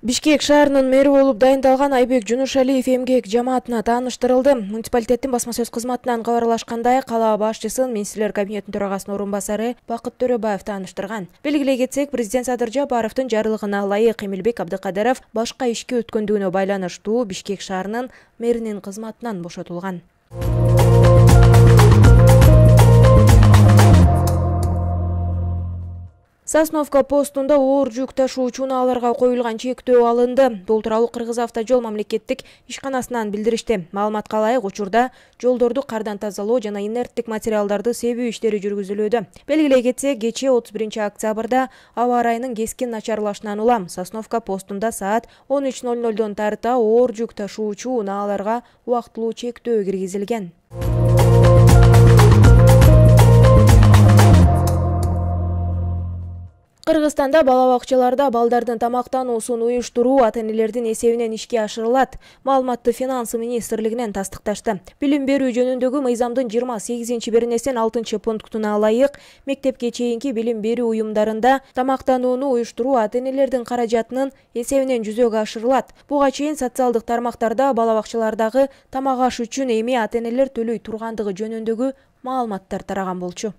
Бишкек шаарынын мэри болуп дайындалган Айбек Жунушалиев эмгек жамаатына тааныштырылды. Муниципалитеттин басма сөз кызматынан кабарлашкандай, кала башчысын министрлер кабинетинин төрагасынын орун басары Бакыт Төрөбаев тааныштырган. Белгилей кетсек, президент Садыр Жапаровдун жарлыгына ылайык Эмилбек Абдыкадыров башка ишке өткөндүгүнө байланыштуу Бишкек шаарынын мэринин кызматынан бошотулган. Сосновка постунда оор жүк ташуучу унааларга коюлган чектөө алынды. Бул тууралуу Кыргыз автожол мамлекеттик ишканасынан билдиришти. Маалыматка ылайык, учурда жолдорду кардан тазалоо жана инерттик материалдарды себүү иштери жүргүзүлүүдө. Белгилей кетсек, кечээ 31 октябрда аба ырайынын кескин начарлашынан улам Сосновка постунда саат 13:00дон тарта оор жүк ташуучу унааларга убактылуу чектөө киргизилген. Кыргызстанда бала бакчаларда балдардын тамактануусун уюштуруу ата-энелердин эсебинен ишке ашырылат. Маалыматты Финансы министрлигинен тастыкташты. Билим берүү жөнүндөгү мыйзамдын 28-беренесинин 6-пунктуна ылайык, мектепке чейинки билим берүү уюмдарында тамактанууну уюштуруу ата-энелердин каражатынын эсебинен жүзөгө ашырылат. Буга чейин социалдык тармактарда бала бакчалардагы тамак аш үчүн эми ата-энелер төлөй тургандыгы жөнүндөгү маалыматтар тараган болчу.